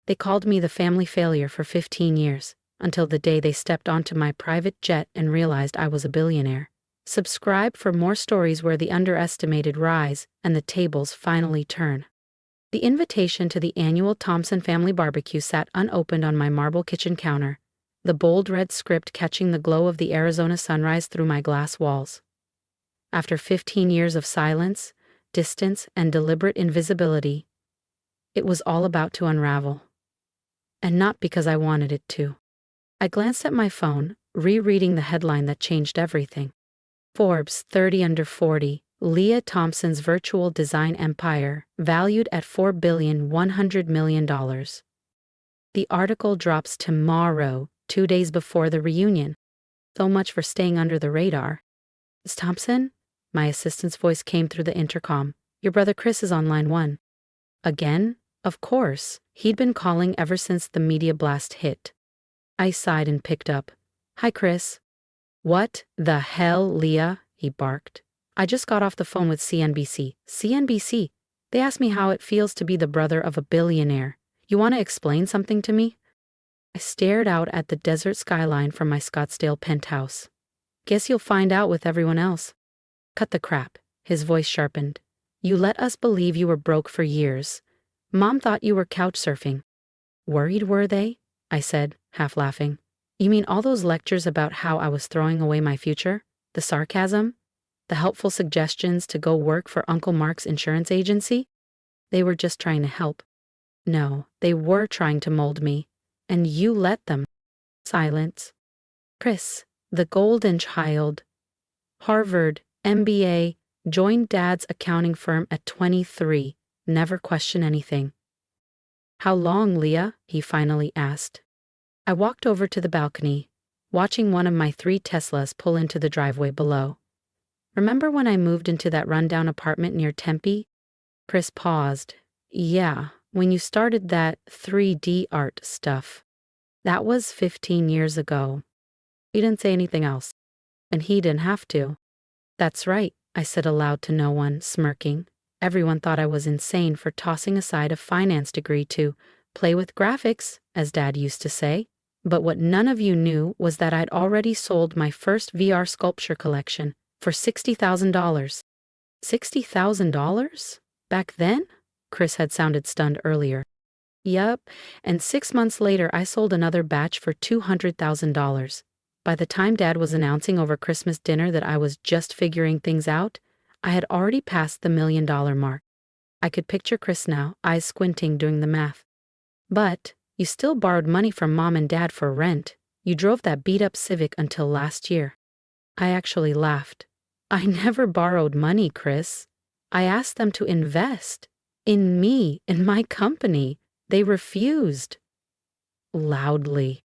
They called me the family failure for 15 years, until the day they stepped onto my private jet and realized I was a billionaire. Subscribe for more stories where the underestimated rise and the tables finally turn. The invitation to the annual Thompson family barbecue sat unopened on my marble kitchen counter, the bold red script catching the glow of the Arizona sunrise through my glass walls. After 15 years of silence, distance, and deliberate invisibility, it was all about to unravel. And not because I wanted it to. I glanced at my phone, rereading the headline that changed everything. Forbes 30 Under 40, Leah Thompson's virtual design empire, valued at $4.1 billion. The article drops tomorrow, 2 days before the reunion. So much for staying under the radar. Miss Thompson? My assistant's voice came through the intercom. Your brother Chris is on line 1. Again? Of course. He'd been calling ever since the media blast hit. I sighed and picked up. Hi, Chris. What the hell, Leah? He barked. I just got off the phone with CNBC. CNBC? They asked me how it feels to be the brother of a billionaire. You want to explain something to me? I stared out at the desert skyline from my Scottsdale penthouse. Guess you'll find out with everyone else. Cut the crap. His voice sharpened. You let us believe you were broke for years. Mom thought you were couch surfing. Worried, were they? I said, half laughing. You mean all those lectures about how I was throwing away my future? The sarcasm? The helpful suggestions to go work for Uncle Mark's insurance agency? They were just trying to help. No, they were trying to mold me. And you let them. Silence. Chris, the golden child. Harvard, MBA, joined Dad's accounting firm at 23. Never question anything. How long, Leah? He finally asked. I walked over to the balcony, watching one of my 3 Teslas pull into the driveway below. Remember when I moved into that rundown apartment near Tempe? Chris paused. Yeah, when you started that 3D art stuff. That was 15 years ago. He didn't say anything else. And he didn't have to. That's right, I said aloud to no one, smirking. Everyone thought I was insane for tossing aside a finance degree to play with graphics, as Dad used to say. But what none of you knew was that I'd already sold my first VR sculpture collection for $60,000. $60,000? Back then? Chris had sounded stunned earlier. Yup, and 6 months later I sold another batch for $200,000. By the time Dad was announcing over Christmas dinner that I was just figuring things out, I had already passed the $1 million mark. I could picture Chris now, eyes squinting doing the math. But you still borrowed money from Mom and Dad for rent. You drove that beat-up Civic until last year. I actually laughed. I never borrowed money, Chris. I asked them to invest. In me, in my company. They refused. Loudly.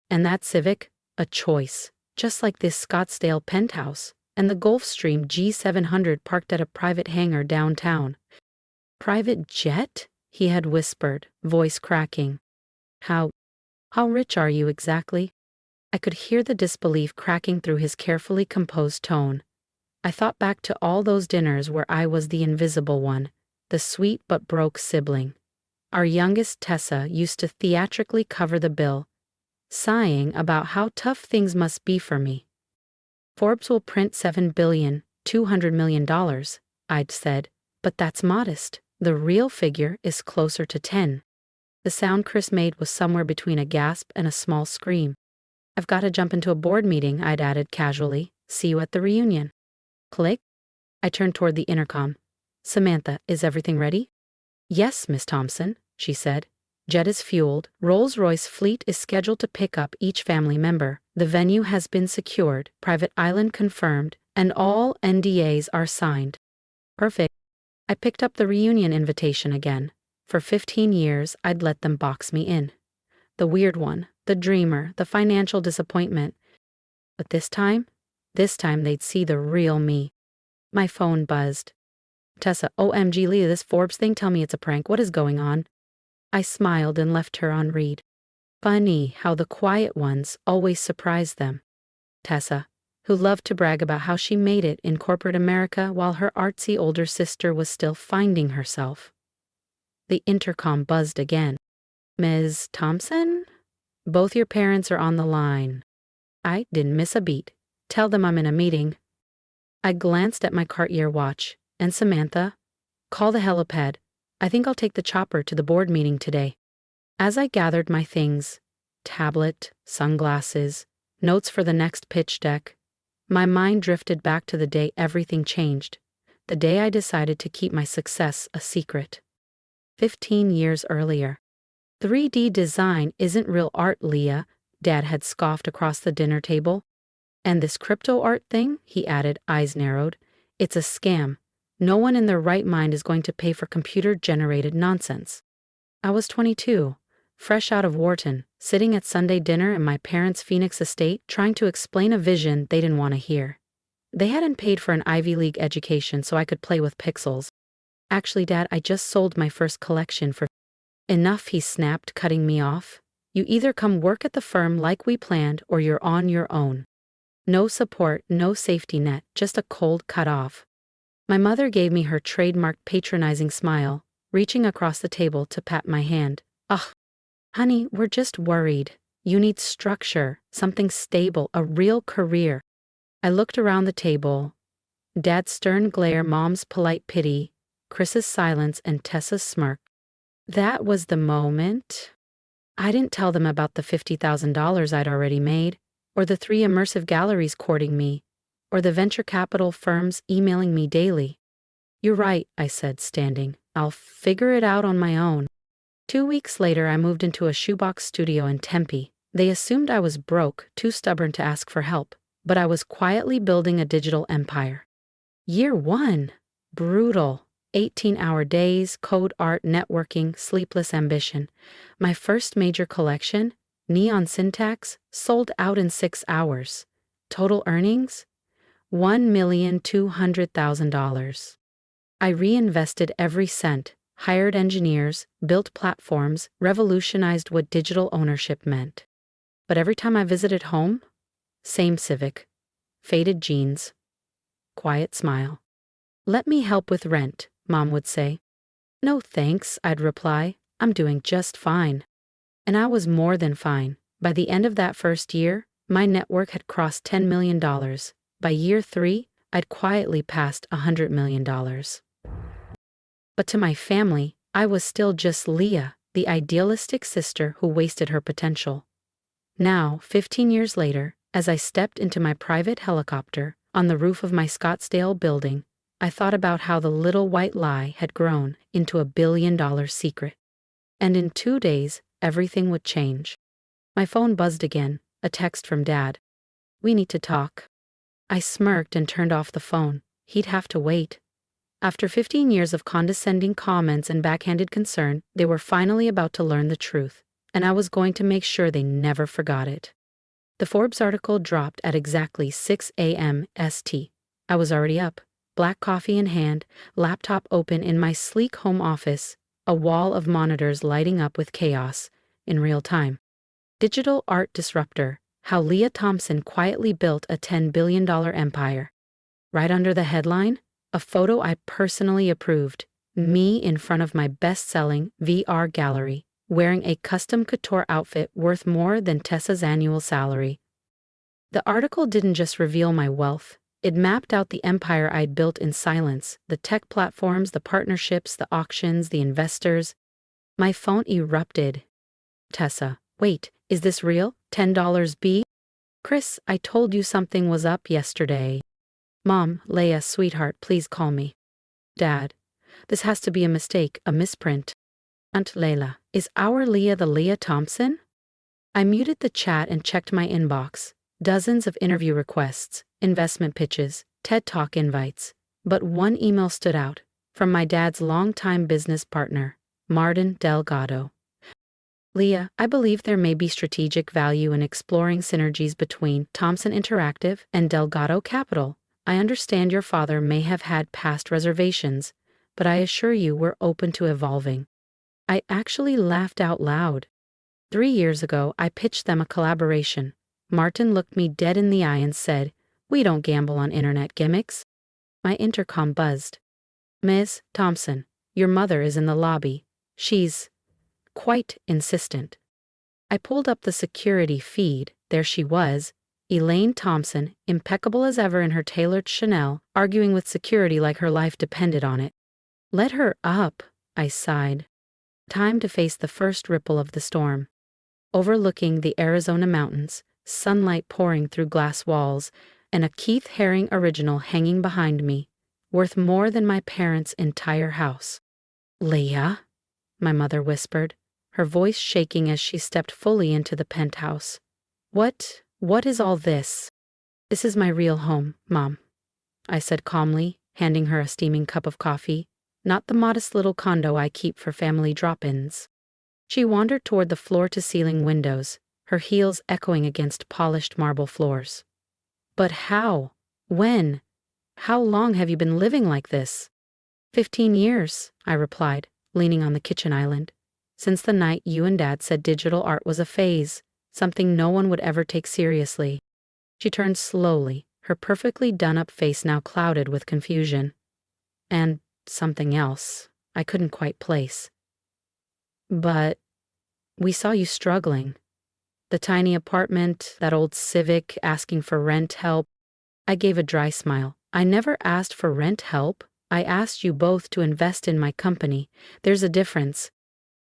And that Civic? A choice. Just like this Scottsdale penthouse. And the Gulfstream G700 parked at a private hangar downtown. Private jet? He had whispered, voice cracking. How rich are you exactly? I could hear the disbelief cracking through his carefully composed tone. I thought back to all those dinners where I was the invisible one, the sweet but broke sibling. Our youngest Tessa used to theatrically cover the bill, sighing about how tough things must be for me. Forbes will print $7.2 billion, I'd said, but that's modest. The real figure is closer to 10. The sound Chris made was somewhere between a gasp and a small scream. I've got to jump into a board meeting, I'd added casually. See you at the reunion. Click. I turned toward the intercom. Samantha, is everything ready? Yes, Miss Thompson, she said. Jet is fueled. Rolls-Royce fleet is scheduled to pick up each family member. The venue has been secured, private island confirmed, and all NDAs are signed. Perfect. I picked up the reunion invitation again. For 15 years, I'd let them box me in. The weird one, the dreamer, the financial disappointment. But this time they'd see the real me. My phone buzzed. Tessa, OMG Leah, this Forbes thing, tell me it's a prank. What is going on? I smiled and left her on read. Funny how the quiet ones always surprise them. Tessa, who loved to brag about how she made it in corporate America while her artsy older sister was still finding herself. The intercom buzzed again. Ms. Thompson? Both your parents are on the line. I didn't miss a beat. Tell them I'm in a meeting. I glanced at my Cartier watch. And Samantha? Call the helipad. I think I'll take the chopper to the board meeting today. As I gathered my things, tablet, sunglasses, notes for the next pitch deck, my mind drifted back to the day everything changed, the day I decided to keep my success a secret. 15 years earlier. 3D design isn't real art, Leah, Dad had scoffed across the dinner table. And this crypto art thing, he added, eyes narrowed, it's a scam. No one in their right mind is going to pay for computer-generated nonsense. I was 22, fresh out of Wharton, sitting at Sunday dinner in my parents' Phoenix estate trying to explain a vision they didn't want to hear. They hadn't paid for an Ivy League education so I could play with pixels. Actually, Dad, I just sold my first collection for enough, he snapped, cutting me off. You either come work at the firm like we planned or you're on your own. No support, no safety net, just a cold cut-off. My mother gave me her trademark patronizing smile, reaching across the table to pat my hand. Ugh, honey, we're just worried. You need structure, something stable, a real career. I looked around the table. Dad's stern glare, Mom's polite pity, Chris's silence, and Tessa's smirk. That was the moment. I didn't tell them about the $50,000 I'd already made, or the 3 immersive galleries courting me, or the venture capital firms emailing me daily. You're right, I said, standing. I'll figure it out on my own. 2 weeks later, I moved into a shoebox studio in Tempe. They assumed I was broke, too stubborn to ask for help, but I was quietly building a digital empire. Year 1. Brutal. 18-hour days, code art, networking, sleepless ambition. My first major collection, Neon Syntax, sold out in 6 hours. Total earnings? $1,200,000. I reinvested every cent, hired engineers, built platforms, revolutionized what digital ownership meant. But every time I visited home, same Civic, faded jeans, quiet smile. Let me help with rent, Mom would say. No thanks, I'd reply. I'm doing just fine. And I was more than fine. By the end of that first year, my network had crossed $10 million. By year 3, I'd quietly passed $100 million. But to my family, I was still just Leah, the idealistic sister who wasted her potential. Now, 15 years later, as I stepped into my private helicopter on the roof of my Scottsdale building, I thought about how the little white lie had grown into a billion-dollar secret. And in 2 days, everything would change. My phone buzzed again, a text from Dad. We need to talk. I smirked and turned off the phone. He'd have to wait. After 15 years of condescending comments and backhanded concern, they were finally about to learn the truth, and I was going to make sure they never forgot it. The Forbes article dropped at exactly 6 a.m. ST. I was already up, black coffee in hand, laptop open in my sleek home office, a wall of monitors lighting up with chaos in real time. Digital art disruptor, how Leah Thompson quietly built a $10 billion empire. Right under the headline, a photo I personally approved, me in front of my best-selling VR gallery, wearing a custom couture outfit worth more than Tessa's annual salary. The article didn't just reveal my wealth, it mapped out the empire I'd built in silence, the tech platforms, the partnerships, the auctions, the investors. My phone erupted. Tessa, wait, is this real? $10 B? Chris, I told you something was up yesterday. Mom, Leia, sweetheart, please call me. Dad, this has to be a mistake, a misprint. Aunt Layla, is our Leah the Leah Thompson? I muted the chat and checked my inbox. Dozens of interview requests, investment pitches, TED Talk invites. But one email stood out, from my dad's longtime business partner, Martin Delgado. Leah, I believe there may be strategic value in exploring synergies between Thompson Interactive and Delgado Capital. I understand your father may have had past reservations, but I assure you we're open to evolving. I actually laughed out loud. 3 years ago, I pitched them a collaboration. Martin looked me dead in the eye and said, "We don't gamble on internet gimmicks." My intercom buzzed. "Ms. Thompson, your mother is in the lobby. She's quite insistent. I pulled up the security feed. There she was, Elaine Thompson, impeccable as ever in her tailored Chanel, arguing with security like her life depended on it. Let her up, I sighed. Time to face the first ripple of the storm. Overlooking the Arizona mountains, sunlight pouring through glass walls, and a Keith Haring original hanging behind me, worth more than my parents' entire house. Leah, my mother whispered, her voice shaking as she stepped fully into the penthouse. What is all this? This is my real home, Mom, I said calmly, handing her a steaming cup of coffee, not the modest little condo I keep for family drop-ins. She wandered toward the floor-to-ceiling windows, her heels echoing against polished marble floors. But how? When? How long have you been living like this? 15 years, I replied, leaning on the kitchen island. Since the night you and Dad said digital art was a phase, something no one would ever take seriously. She turned slowly, her perfectly done-up face now clouded with confusion. And something else I couldn't quite place. But we saw you struggling. The tiny apartment, that old Civic asking for rent help. I gave a dry smile. I never asked for rent help. I asked you both to invest in my company. There's a difference.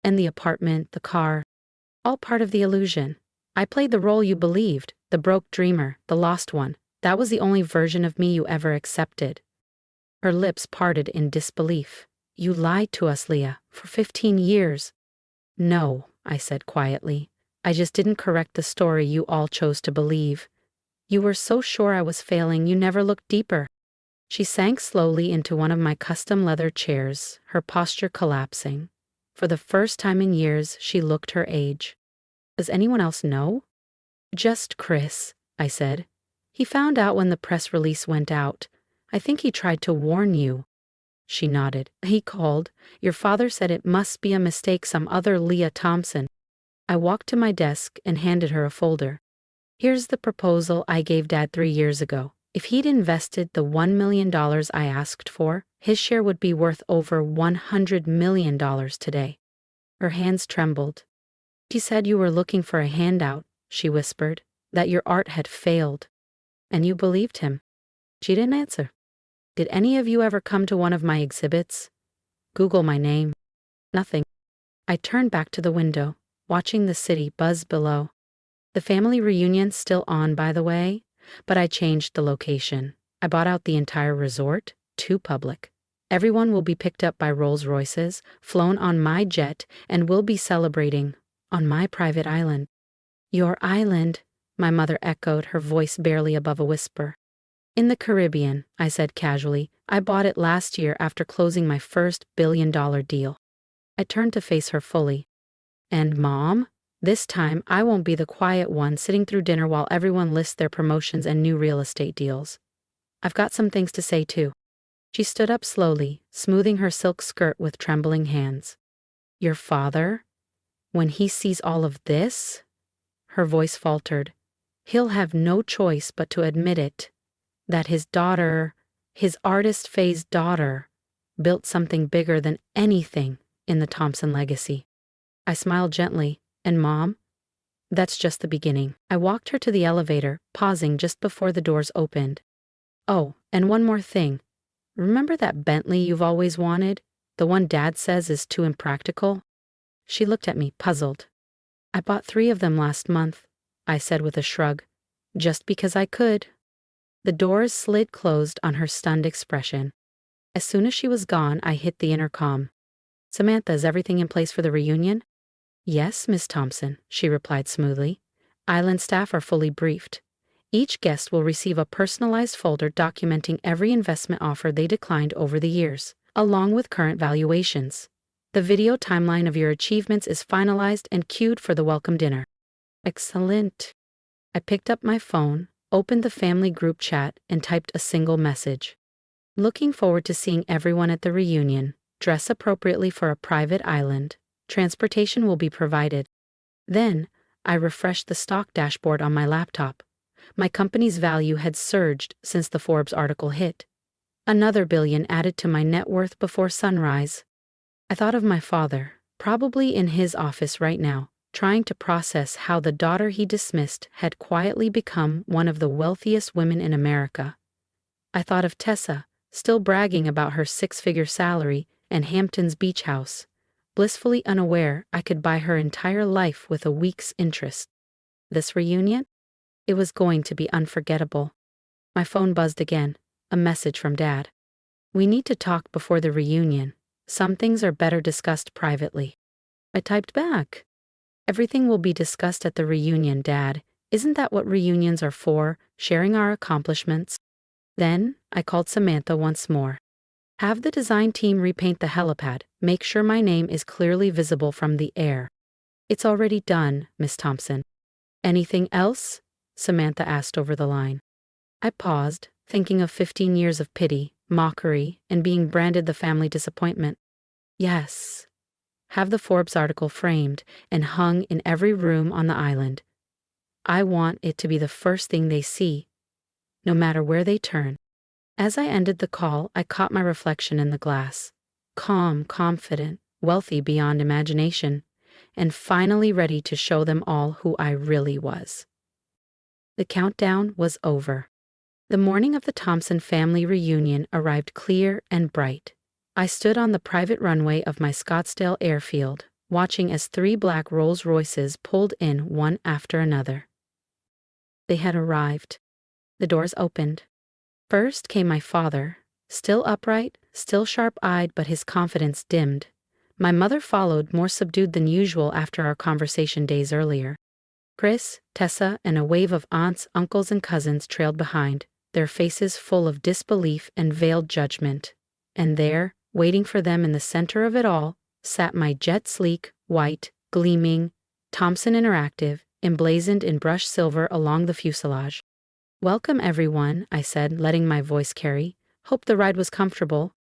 And the apartment, the car, all part of the illusion. I played the role you believed, the broke dreamer, the lost one. That was the only version of me you ever accepted. Her lips parted in disbelief. You lied to us, Leah, for 15 years. No, I said quietly. I just didn't correct the story you all chose to believe. You were so sure I was failing, you never looked deeper. She sank slowly into one of my custom leather chairs, her posture collapsing. For the first time in years, she looked her age. Does anyone else know? Just Chris, I said. He found out when the press release went out. I think he tried to warn you. She nodded. He called. Your father said it must be a mistake, some other Leah Thompson. I walked to my desk and handed her a folder. Here's the proposal I gave Dad 3 years ago. If he'd invested the $1 million I asked for, his share would be worth over $100 million today. Her hands trembled. He said you were looking for a handout, she whispered, that your art had failed. And you believed him. She didn't answer. Did any of you ever come to one of my exhibits? Google my name. Nothing. I turned back to the window, watching the city buzz below. The family reunion's still on, by the way, but I changed the location. I bought out the entire resort, too public. Everyone will be picked up by Rolls-Royces, flown on my jet, and we'll be celebrating on my private island. Your island, my mother echoed, her voice barely above a whisper. In the Caribbean, I said casually. I bought it last year after closing my first billion-dollar deal. I turned to face her fully. And Mom? This time, I won't be the quiet one sitting through dinner while everyone lists their promotions and new real estate deals. I've got some things to say, too. She stood up slowly, smoothing her silk skirt with trembling hands. Your father? When he sees all of this? Her voice faltered. He'll have no choice but to admit it. That his daughter, his artist phase daughter, built something bigger than anything in the Thompson legacy. I smiled gently. And Mom? That's just the beginning. I walked her to the elevator, pausing just before the doors opened. Oh, and one more thing. Remember that Bentley you've always wanted? The one Dad says is too impractical? She looked at me, puzzled. I bought 3 of them last month, I said with a shrug. Just because I could. The doors slid closed on her stunned expression. As soon as she was gone, I hit the intercom. Samantha, is everything in place for the reunion? Yes, Miss Thompson, she replied smoothly. Island staff are fully briefed. Each guest will receive a personalized folder documenting every investment offer they declined over the years, along with current valuations. The video timeline of your achievements is finalized and queued for the welcome dinner. Excellent. I picked up my phone, opened the family group chat, and typed a single message. Looking forward to seeing everyone at the reunion. Dress appropriately for a private island. Transportation will be provided. Then, I refreshed the stock dashboard on my laptop. My company's value had surged since the Forbes article hit. Another $1 billion added to my net worth before sunrise. I thought of my father, probably in his office right now, trying to process how the daughter he dismissed had quietly become one of the wealthiest women in America. I thought of Tessa, still bragging about her six-figure salary and Hampton's beach house, blissfully unaware I could buy her entire life with a week's interest. This reunion? It was going to be unforgettable. My phone buzzed again, a message from Dad. "We need to talk before the reunion. Some things are better discussed privately." I typed back. "Everything will be discussed at the reunion, Dad. Isn't that what reunions are for, sharing our accomplishments?" Then, I called Samantha once more. "Have the design team repaint the helipad. Make sure my name is clearly visible from the air." "It's already done, Miss Thompson." "Anything else?" Samantha asked over the line. I paused, thinking of 15 years of pity, mockery, and being branded the family disappointment. "Yes. Have the Forbes article framed and hung in every room on the island. I want it to be the first thing they see, no matter where they turn." As I ended the call, I caught my reflection in the glass. Calm, confident, wealthy beyond imagination, and finally ready to show them all who I really was. The countdown was over. The morning of the Thompson family reunion arrived clear and bright. I stood on the private runway of my Scottsdale airfield, watching as 3 black Rolls-Royces pulled in one after another. They had arrived. The doors opened. First came my father, still upright, still sharp-eyed, but his confidence dimmed. My mother followed, more subdued than usual after our conversation days earlier. Chris, Tessa, and a wave of aunts, uncles, and cousins trailed behind, their faces full of disbelief and veiled judgment. And there, waiting for them in the center of it all, sat my jet-sleek, white, gleaming Thompson Interactive, emblazoned in brushed silver along the fuselage. "Welcome, everyone," I said, letting my voice carry. "Hope the ride was comfortable."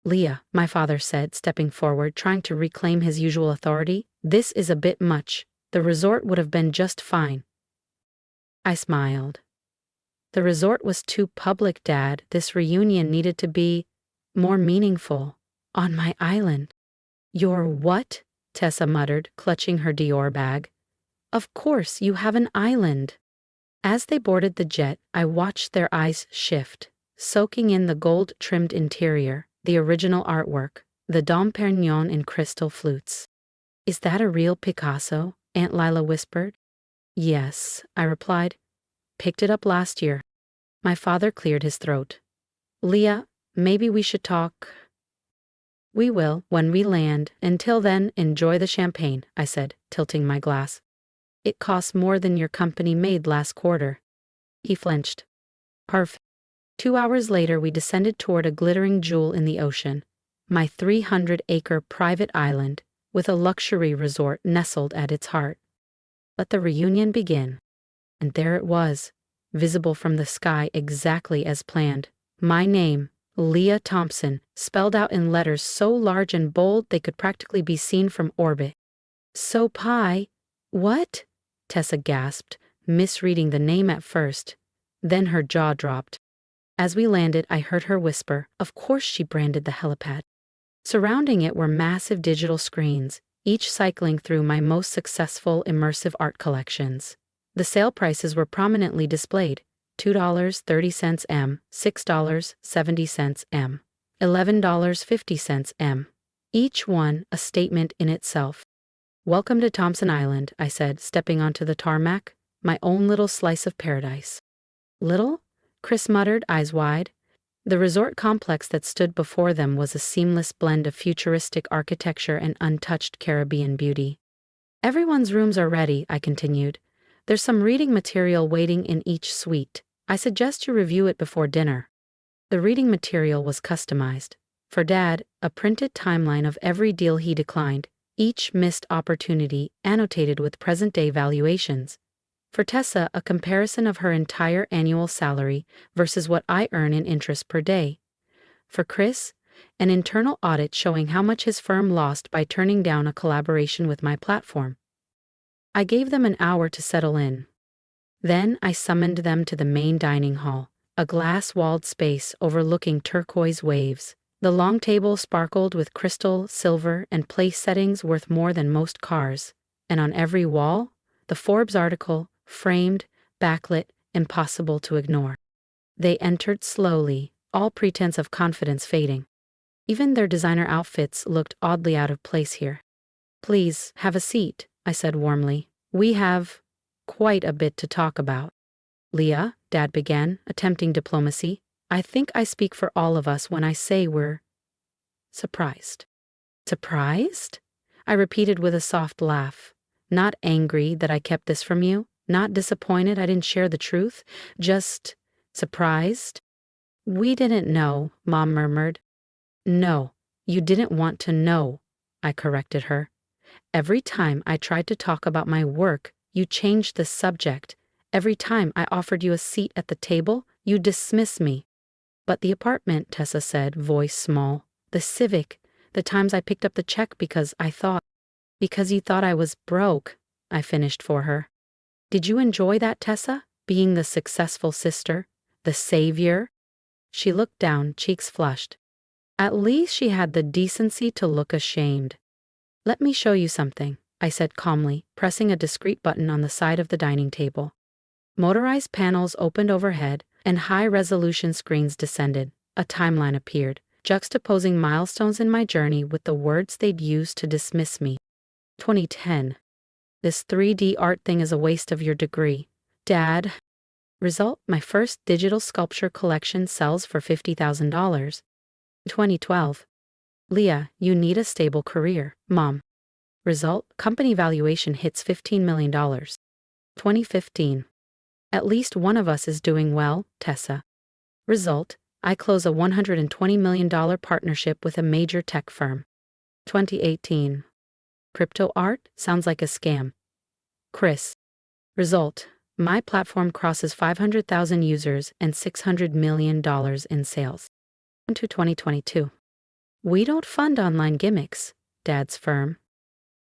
"Leah," my father said, stepping forward, trying to reclaim his usual authority, "this is a bit much. The resort would have been just fine." I smiled. "The resort was too public, Dad. This reunion needed to be more meaningful. On my island." "Your what?" Tessa muttered, clutching her Dior bag. "Of course, you have an island." As they boarded the jet, I watched their eyes shift, soaking in the gold-trimmed interior, the original artwork, the Dom Perignon in crystal flutes. "Is that a real Picasso?" Aunt Lila whispered. "Yes," I replied. "Picked it up last year." My father cleared his throat. "Leah, maybe we should talk." "We will, when we land. Until then, enjoy the champagne," I said, tilting my glass. "It costs more than your company made last quarter." He flinched. "Perfect." 2 hours later, we descended toward a glittering jewel in the ocean, my 300-acre private island, with a luxury resort nestled at its heart. Let the reunion begin. And there it was, visible from the sky exactly as planned. My name, Leah Thompson, spelled out in letters so large and bold they could practically be seen from orbit. "So Pi, what?" Tessa gasped, misreading the name at first. Then her jaw dropped. As we landed, I heard her whisper, "Of course she branded the helipad." Surrounding it were massive digital screens, each cycling through my most successful immersive art collections. The sale prices were prominently displayed: $2.30 M, $6.70 M, $11.50 M. Each one a statement in itself. "Welcome to Thompson Island," I said, stepping onto the tarmac, "my own little slice of paradise." "Little?" Chris muttered, eyes wide. The resort complex that stood before them was a seamless blend of futuristic architecture and untouched Caribbean beauty. "Everyone's rooms are ready," I continued. "There's some reading material waiting in each suite. I suggest you review it before dinner." The reading material was customized. For Dad, a printed timeline of every deal he declined, each missed opportunity annotated with present-day valuations. For Tessa, a comparison of her entire annual salary versus what I earn in interest per day. For Chris, an internal audit showing how much his firm lost by turning down a collaboration with my platform. I gave them an hour to settle in. Then I summoned them to the main dining hall, a glass-walled space overlooking turquoise waves, The long table sparkled with crystal, silver, and place settings worth more than most cars, and on every wall, the Forbes article, framed, backlit, impossible to ignore. They entered slowly, all pretense of confidence fading. Even their designer outfits looked oddly out of place here. "Please, have a seat," I said warmly. "We have quite a bit to talk about." "Leah," Dad began, attempting diplomacy, "I think I speak for all of us when I say we're surprised." "Surprised?" I repeated with a soft laugh. "Not angry that I kept this from you, not disappointed I didn't share the truth, just surprised." "We didn't know," Mom murmured. "No, you didn't want to know," I corrected her. "Every time I tried to talk about my work, you changed the subject. Every time I offered you a seat at the table, you dismissed me." "But the apartment," Tessa said, voice small. "The Civic. The times I picked up the check because you thought I was broke," I finished for her. "Did you enjoy that, Tessa? Being the successful sister? The savior?" She looked down, cheeks flushed. At least she had the decency to look ashamed. "Let me show you something," I said calmly, pressing a discreet button on the side of the dining table. Motorized panels opened overhead, and high-resolution screens descended. A timeline appeared, juxtaposing milestones in my journey with the words they'd used to dismiss me. 2010. "This 3D art thing is a waste of your degree, Dad." Result: my first digital sculpture collection sells for $50,000. 2012. "Leah, you need a stable career, Mom." Result: company valuation hits $15 million. 2015. "At least one of us is doing well, Tessa." Result: I close a $120 million partnership with a major tech firm. 2018. "Crypto art? Sounds like a scam. Chris." Result: my platform crosses 500,000 users and $600 million in sales. To 2022. "We don't fund online gimmicks, Dad's firm."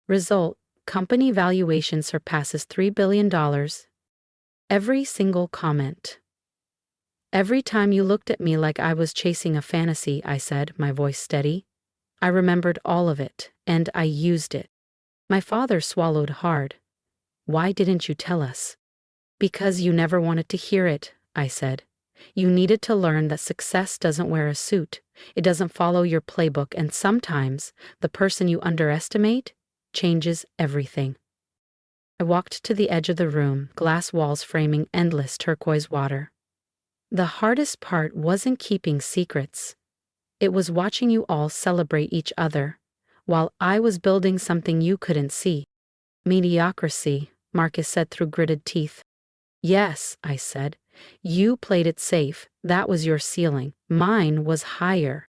Result: company valuation surpasses $3 billion. Every single comment. "Every time you looked at me like I was chasing a fantasy," I said, my voice steady. "I remembered all of it, and I used it." My father swallowed hard. "Why didn't you tell us?" "Because you never wanted to hear it," I said. "You needed to learn that success doesn't wear a suit. It doesn't follow your playbook, and sometimes the person you underestimate changes everything." I walked to the edge of the room, glass walls framing endless turquoise water. "The hardest part wasn't keeping secrets. It was watching you all celebrate each other, while I was building something you couldn't see." "Mediocrity," Marcus said through gritted teeth. "Yes," I said. "You played it safe. That was your ceiling. Mine was higher."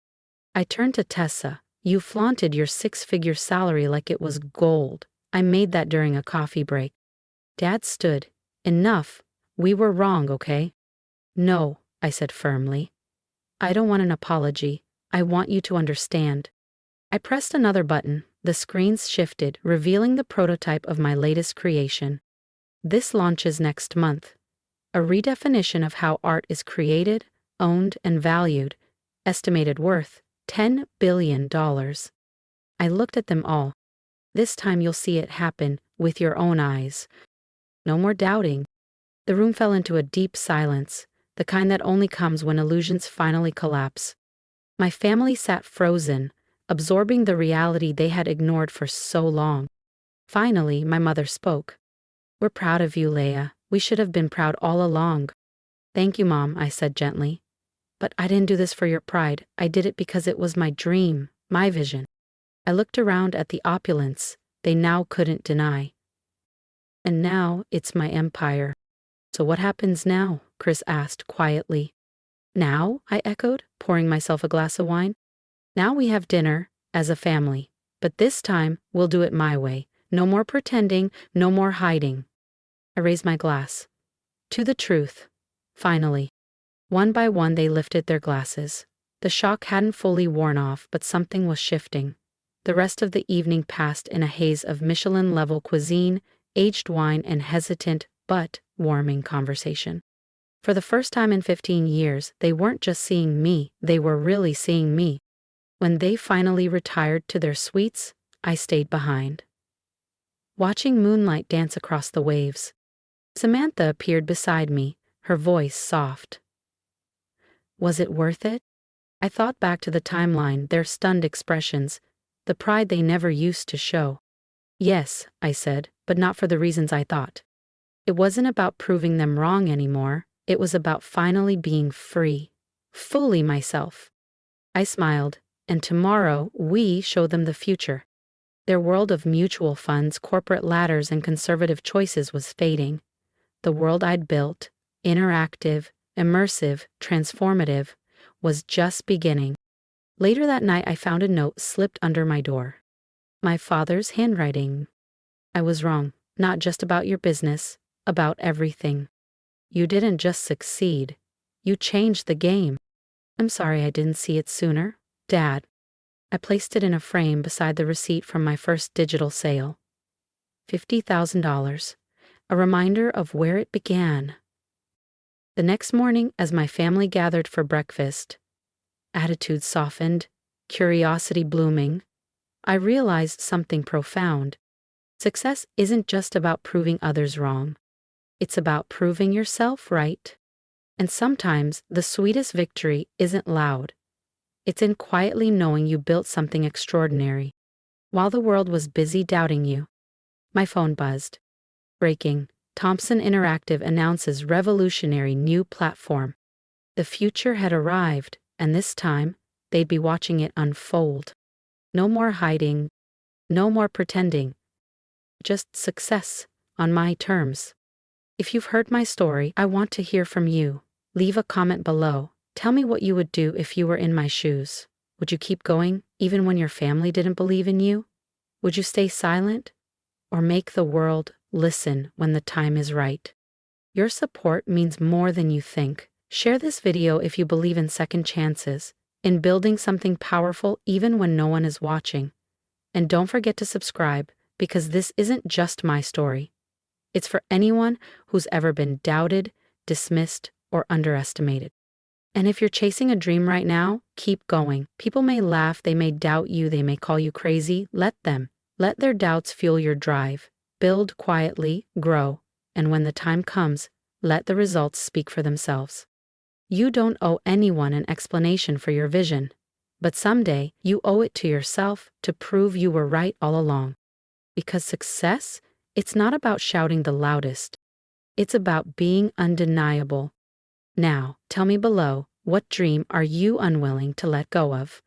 I turned to Tessa. "You flaunted your six-figure salary like it was gold. I made that during a coffee break." Dad stood. "Enough. We were wrong, okay?" "No," I said firmly. "I don't want an apology. I want you to understand." I pressed another button. The screens shifted, revealing the prototype of my latest creation. "This launches next month. A redefinition of how art is created, owned, and valued. Estimated worth $10 billion. I looked at them all. "This time you'll see it happen with your own eyes. No more doubting." The room fell into a deep silence, the kind that only comes when illusions finally collapse. My family sat frozen, absorbing the reality they had ignored for so long. Finally, my mother spoke. "We're proud of you, Leah. We should have been proud all along." "Thank you, Mom," I said gently. "But I didn't do this for your pride. I did it because it was my dream, my vision." I looked around at the opulence they now couldn't deny. "And now it's my empire." "So what happens now?" Chris asked quietly. "Now?" I echoed, pouring myself a glass of wine. "Now we have dinner, as a family. But this time, we'll do it my way. No more pretending, no more hiding." I raised my glass. "To the truth." Finally. One by one they lifted their glasses. The shock hadn't fully worn off, but something was shifting. The rest of the evening passed in a haze of Michelin-level cuisine, aged wine, and hesitant but warming conversation. For the first time in 15 years, they weren't just seeing me, they were really seeing me. When they finally retired to their suites, I stayed behind, watching moonlight dance across the waves. Samantha appeared beside me, her voice soft. Was it worth it? I thought back to the timeline, their stunned expressions, the pride they never used to show. Yes, I said, but not for the reasons I thought. It wasn't about proving them wrong anymore, it was about finally being free, fully myself. I smiled, and tomorrow we show them the future. Their world of mutual funds, corporate ladders, and conservative choices was fading. The world I'd built, interactive, immersive, transformative, was just beginning. Later that night, I found a note slipped under my door. My father's handwriting. I was wrong, not just about your business, about everything. You didn't just succeed, you changed the game. I'm sorry I didn't see it sooner, Dad. I placed it in a frame beside the receipt from my first digital sale. $50,000, a reminder of where it began. The next morning, as my family gathered for breakfast, attitudes softened, curiosity blooming, I realized something profound. Success isn't just about proving others wrong. It's about proving yourself right. And sometimes the sweetest victory isn't loud. It's in quietly knowing you built something extraordinary. While the world was busy doubting you, my phone buzzed. Breaking, Thomson Interactive announces revolutionary new platform. The future had arrived, and this time, they'd be watching it unfold. No more hiding, no more pretending. Just success, on my terms. If you've heard my story, I want to hear from you. Leave a comment below. Tell me what you would do if you were in my shoes. Would you keep going, even when your family didn't believe in you? Would you stay silent? Or make the world listen when the time is right? Your support means more than you think. Share this video if you believe in second chances, in building something powerful even when no one is watching. And don't forget to subscribe, because this isn't just my story. It's for anyone who's ever been doubted, dismissed, or underestimated. And if you're chasing a dream right now, keep going. People may laugh, they may doubt you, they may call you crazy. Let them. Let their doubts fuel your drive. Build quietly, grow, and when the time comes, let the results speak for themselves. You don't owe anyone an explanation for your vision, but someday you owe it to yourself to prove you were right all along. Because success, it's not about shouting the loudest. It's about being undeniable. Now, tell me below, what dream are you unwilling to let go of?